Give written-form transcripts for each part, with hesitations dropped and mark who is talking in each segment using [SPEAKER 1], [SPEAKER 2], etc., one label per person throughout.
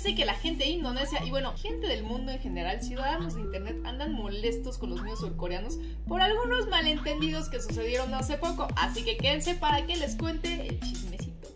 [SPEAKER 1] Fíjense que la gente de Indonesia y bueno, gente del mundo en general, ciudadanos de internet, andan molestos con los medios surcoreanos por algunos malentendidos que sucedieron hace poco, así que quédense para que les cuente el chismecito.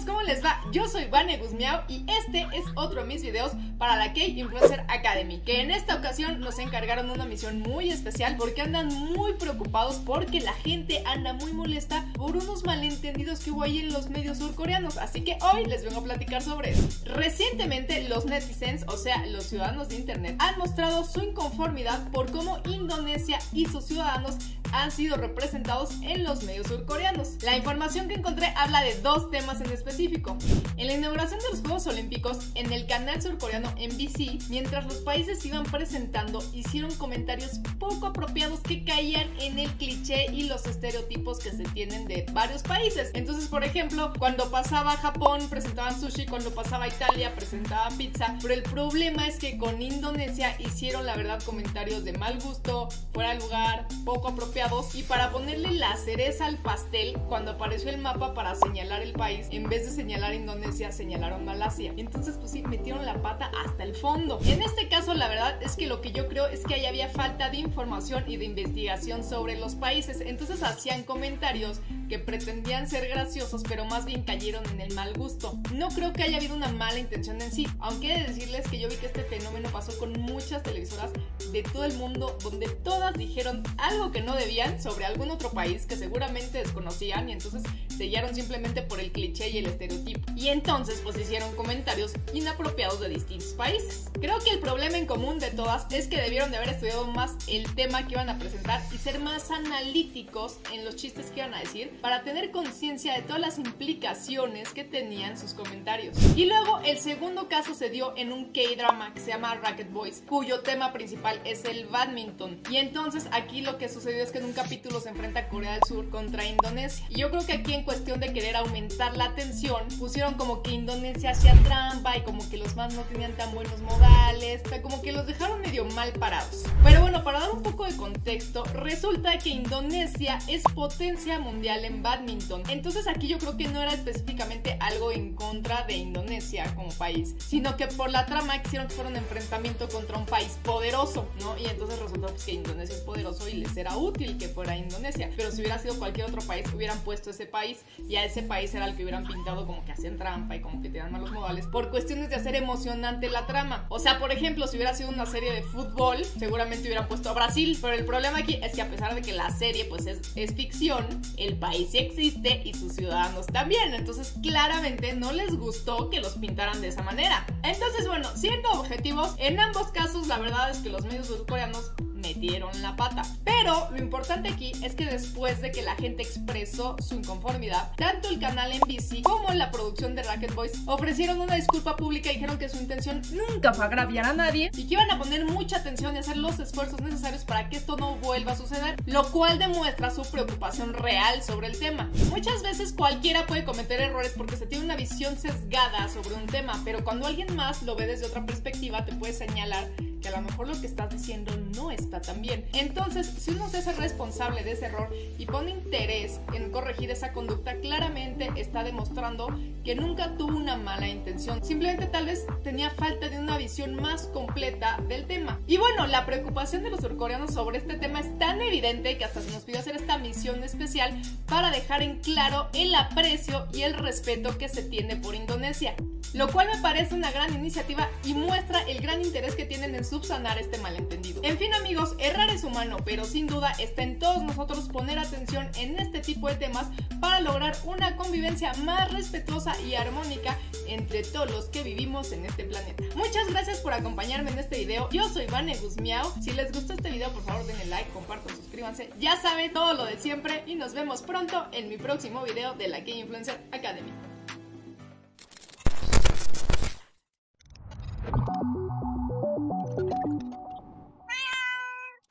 [SPEAKER 1] ¿Cómo les va? Yo soy Vane Guzmiao y este es otro de mis videos para la K-Influencer Academy, que en esta ocasión nos encargaron una misión muy especial porque andan muy preocupados porque la gente anda muy molesta por unos malentendidos que hubo ahí en los medios surcoreanos, así que hoy les vengo a platicar sobre eso. Recientemente los netizens, o sea los ciudadanos de internet, han mostrado su inconformidad por cómo Indonesia y sus ciudadanos han sido representados en los medios surcoreanos. La información que encontré habla de dos temas en específico. En la inauguración de los Juegos Olímpicos, en el canal surcoreano MBC, mientras los países se iban presentando, hicieron comentarios poco apropiados que caían en el cliché y los estereotipos que se tienen de varios países. Entonces, por ejemplo, cuando pasaba Japón presentaban sushi, cuando pasaba Italia presentaban pizza, pero el problema es que con Indonesia hicieron la verdad comentarios de mal gusto, fuera de lugar, poco apropiados, y para ponerle la cereza al pastel, cuando apareció el mapa para señalar el país, en vez de señalar Indonesia, señalaron Malasia. Entonces, pues sí, metieron la pata hasta el fondo. En este caso, la verdad es que lo que yo creo es que ahí había falta de información y de investigación sobre los países. Entonces hacían comentarios que pretendían ser graciosos, pero más bien cayeron en el mal gusto. No creo que haya habido una mala intención en sí, aunque he de decirles que yo vi que este fenómeno pasó con muchas televisoras de todo el mundo, donde todas dijeron algo que no debían sobre algún otro país que seguramente desconocían y entonces sellaron simplemente por el cliché y el estereotipo. Y entonces pues hicieron comentarios inapropiados de distintos países. Creo que el problema en común de todas es que debieron de haber estudiado más el tema que iban a presentar y ser más analíticos en los chistes que iban a decir para tener conciencia de todas las implicaciones que tenían sus comentarios. Y luego el segundo caso se dio en un K-drama que se llama Rocket Boys, cuyo tema principal es el badminton. Y entonces aquí lo que sucedió es que en un capítulo se enfrenta Corea del Sur contra Indonesia. Y yo creo que aquí en cuestión de querer aumentar la tensión, pusieron como que Indonesia hacía trampa y como que los fans no tenían tan buenos modales, o sea, como que los dejaron medio mal parados. Pero bueno, para dar un poco de contexto, resulta que Indonesia es potencia mundial en badminton. Entonces aquí yo creo que no era específicamente algo en contra de Indonesia como país, sino que por la trama quisieron que fuera un enfrentamiento contra un país poderoso, ¿no? Y entonces resultó pues, que Indonesia es poderoso y les era útil que fuera Indonesia, pero si hubiera sido cualquier otro país hubieran puesto ese país y a ese país era el que hubieran pintado como que hacían trampa y como que tenían malos modales por cuestiones de hacer emocionante la trama. O sea, por ejemplo, si hubiera sido una serie de fútbol seguramente hubieran puesto a Brasil, pero el problema aquí es que a pesar de que la serie pues es ficción, el país sí existe y sus ciudadanos también, entonces claramente no les gustó que los pintaran de esa manera. Entonces bueno, siendo objetivos, en ambos casos la verdad es que los medios surcoreanos metieron la pata. Pero lo importante aquí es que después de que la gente expresó su inconformidad, tanto el canal MBC como la producción de Rocket Boys ofrecieron una disculpa pública y dijeron que su intención nunca fue agraviar a nadie y que iban a poner mucha atención y hacer los esfuerzos necesarios para que esto no vuelva a suceder, lo cual demuestra su preocupación real sobre el tema. Muchas veces cualquiera puede cometer errores porque se tiene una visión sesgada sobre un tema, pero cuando alguien más lo ve desde otra perspectiva te puede señalar que a lo mejor lo que estás diciendo no está tan bien. Entonces, si uno se hace responsable de ese error y pone interés en corregir esa conducta, claramente está demostrando que nunca tuvo una mala intención. Simplemente tal vez tenía falta de una visión más completa del tema. Y bueno, la preocupación de los surcoreanos sobre este tema es tan evidente que hasta se nos pidió hacer esta misión especial para dejar en claro el aprecio y el respeto que se tiene por Indonesia, lo cual me parece una gran iniciativa y muestra el gran interés que tienen en subsanar este malentendido. En fin amigos, errar es humano, pero sin duda está en todos nosotros poner atención en este tipo de temas para lograr una convivencia más respetuosa y armónica entre todos los que vivimos en este planeta. Muchas gracias por acompañarme en este video. Yo soy Vane Guzmiao. Si les gustó este video, por favor denle like, compartan, suscríbanse. Ya saben todo lo de siempre y nos vemos pronto en mi próximo video de la K-Influencer Academy.